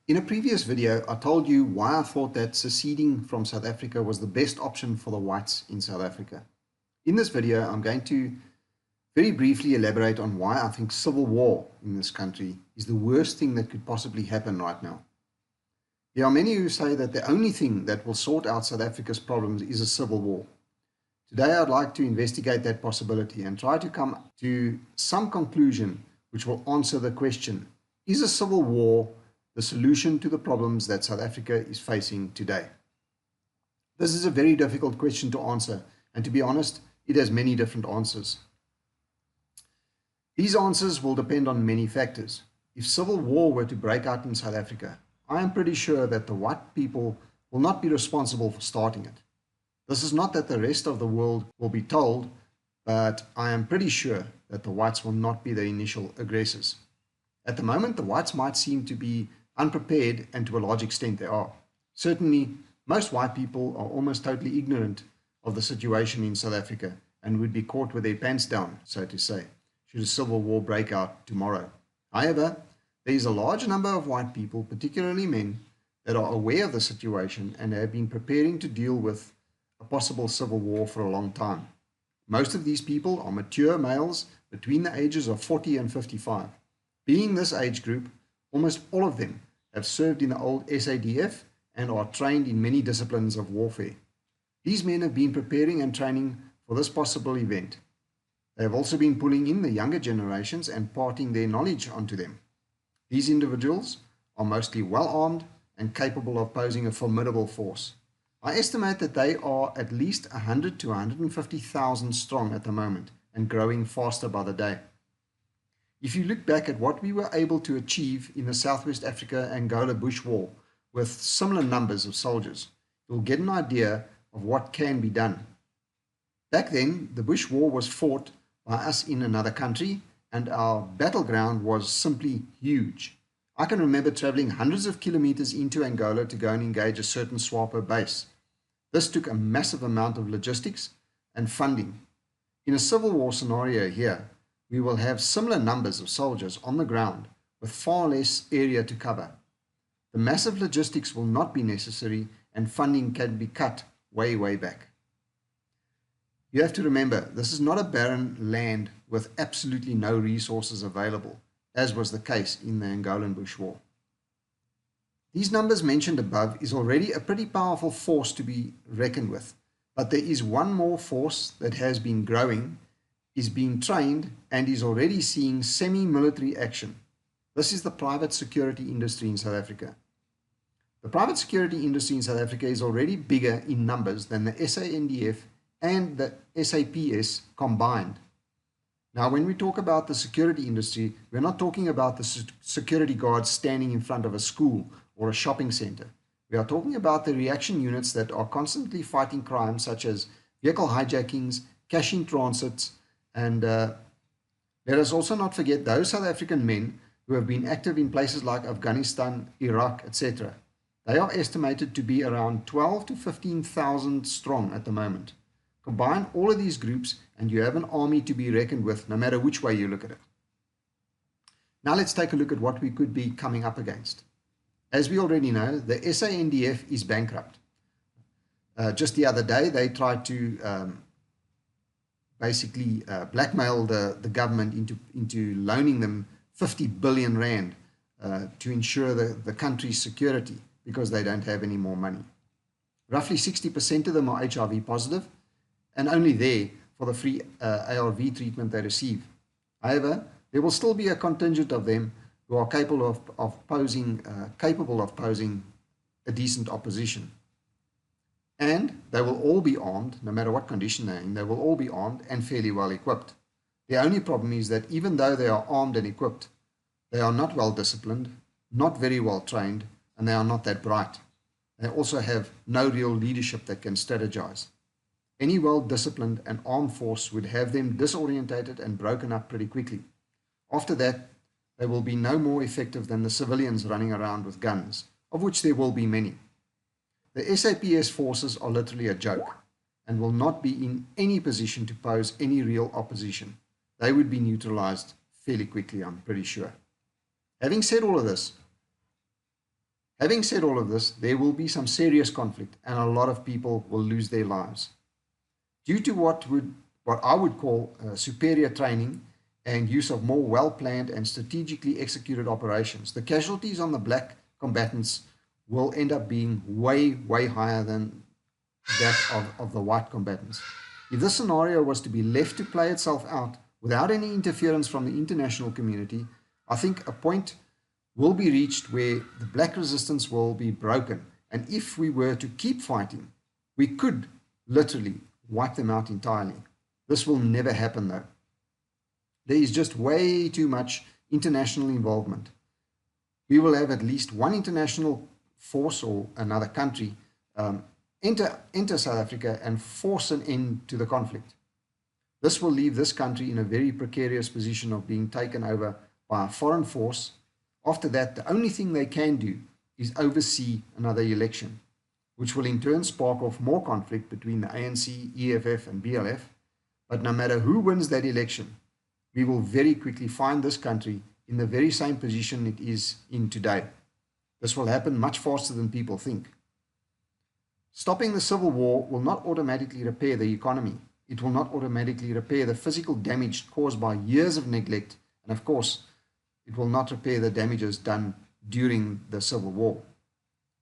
In a previous video, I told you why I thought that seceding from South Africa was the best option for the whites in South Africa. In this video, I'm going to very briefly elaborate on why I think civil war in this country is the worst thing that could possibly happen right now. There are many who say that the only thing that will sort out South Africa's problems is a civil war. Today, I'd like to investigate that possibility and try to come to some conclusion which will answer the question, is a civil war the solution to the problems that South Africa is facing today? This is a very difficult question to answer, and to be honest, it has many different answers. These answers will depend on many factors. If civil war were to break out in South Africa, I am pretty sure that the white people will not be responsible for starting it. This is not that the rest of the world will be told, but I am pretty sure that the whites will not be the initial aggressors. At the moment, the whites might seem to be unprepared, and to a large extent they are. Certainly, most white people are almost totally ignorant of the situation in South Africa and would be caught with their pants down, so to say, should a civil war break out tomorrow. However, there is a large number of white people, particularly men, that are aware of the situation and have been preparing to deal with a possible civil war for a long time. Most of these people are mature males between the ages of 40 and 55. Being this age group, almost all of them have served in the old SADF and are trained in many disciplines of warfare. These men have been preparing and training for this possible event. They have also been pulling in the younger generations and imparting their knowledge onto them. These individuals are mostly well armed and capable of posing a formidable force. I estimate that they are at least 100 to 150,000 strong at the moment and growing faster by the day. If you look back at what we were able to achieve in the Southwest Africa-Angola Bush War with similar numbers of soldiers, you'll get an idea of what can be done. Back then, the Bush War was fought by us in another country, and our battleground was simply huge. I can remember traveling hundreds of kilometers into Angola to go and engage a certain SWAPO base. This took a massive amount of logistics and funding. In a civil war scenario here, we will have similar numbers of soldiers on the ground with far less area to cover. The massive logistics will not be necessary and funding can be cut way back. You have to remember, this is not a barren land with absolutely no resources available, as was the case in the Angolan Bush War. These numbers mentioned above is already a pretty powerful force to be reckoned with, but there is one more force that has been growing, is being trained, and is already seeing semi-military action. This is the private security industry in South Africa. The private security industry in South Africa is already bigger in numbers than the SANDF and the SAPS combined. Now, when we talk about the security industry, we're not talking about the security guards standing in front of a school or a shopping center. We are talking about the reaction units that are constantly fighting crimes such as vehicle hijackings, cash-in-transits, and let us also not forget those South African men who have been active in places like Afghanistan, Iraq, etc. They are estimated to be around 12 to 15,000 strong at the moment. Combine all of these groups and you have an army to be reckoned with, no matter which way you look at it. Now let's take a look at what we could be coming up against. As we already know, the SANDF is bankrupt. Just the other day, they tried to basically blackmail the government into loaning them 50 billion rand to ensure the country's security because they don't have any more money. Roughly 60% of them are HIV positive and only there for the free ARV treatment they receive. However, there will still be a contingent of them who are capable of posing a decent opposition. And they will all be armed, no matter what condition they're in, they will all be armed and fairly well equipped. The only problem is that even though they are armed and equipped, they are not well disciplined, not very well trained, and they are not that bright. They also have no real leadership that can strategize. Any well-disciplined and armed force would have them disorientated and broken up pretty quickly. After that, they will be no more effective than the civilians running around with guns, of which there will be many. The SAPS forces are literally a joke and will not be in any position to pose any real opposition. They would be neutralized fairly quickly, I'm pretty sure. Having said all of this, Having said all of this, there will be some serious conflict and a lot of people will lose their lives. Due to what I would call superior training and use of more well-planned and strategically executed operations, the casualties on the black combatants will end up being way, way higher than that of the white combatants. If this scenario was to be left to play itself out without any interference from the international community, I think a point will be reached where the black resistance will be broken. And if we were to keep fighting, we could literally wipe them out entirely. This will never happen though. There is just way too much international involvement. We will have at least one international force or another country enter South Africa and force an end to the conflict. This will leave this country in a very precarious position of being taken over by a foreign force. After that, the only thing they can do is oversee another election, which will in turn spark off more conflict between the ANC, EFF and BLF. But no matter who wins that election, we will very quickly find this country in the very same position it is in today. This will happen much faster than people think. Stopping the civil war will not automatically repair the economy. It will not automatically repair the physical damage caused by years of neglect. And of course, it will not repair the damages done during the civil war.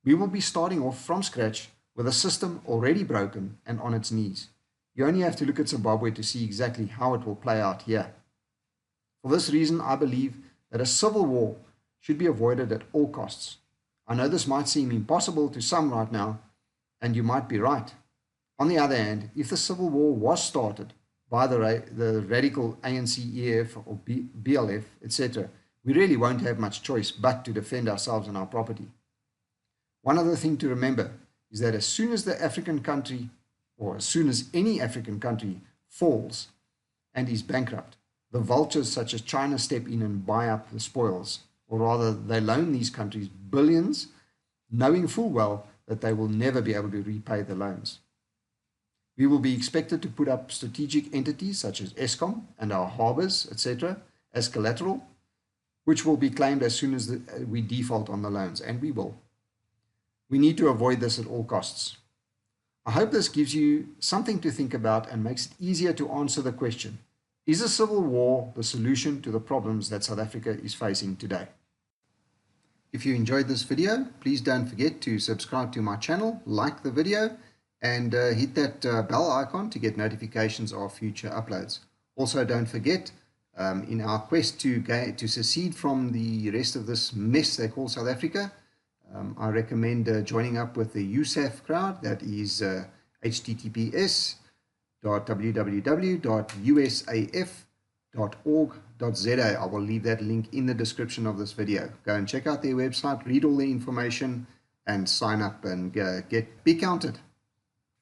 We will be starting off from scratch with a system already broken and on its knees. You only have to look at Zimbabwe to see exactly how it will play out here. For this reason, I believe that a civil war should be avoided at all costs. I know this might seem impossible to some right now, and you might be right. On the other hand, if the civil war was started by the radical ANC, EF or BLF, etc., we really won't have much choice but to defend ourselves and our property. One other thing to remember is that as soon as the African country, or as soon as any African country falls and is bankrupt, the vultures such as China step in and buy up the spoils, or rather they loan these countries billions, knowing full well that they will never be able to repay the loans. We will be expected to put up strategic entities such as Eskom and our harbors, etc., as collateral, which will be claimed as soon as we default on the loans, and we will. We need to avoid this at all costs. I hope this gives you something to think about and makes it easier to answer the question, is a civil war the solution to the problems that South Africa is facing today? If you enjoyed this video, please don't forget to subscribe to my channel, like the video, and hit that bell icon to get notifications of future uploads. Also, don't forget, in our quest to secede from the rest of this mess they call South Africa, I recommend joining up with the USAF crowd. That is https://www.usaf.org.za. I will leave that link in the description of this video. Go and check out their website, read all the information, and sign up and be counted.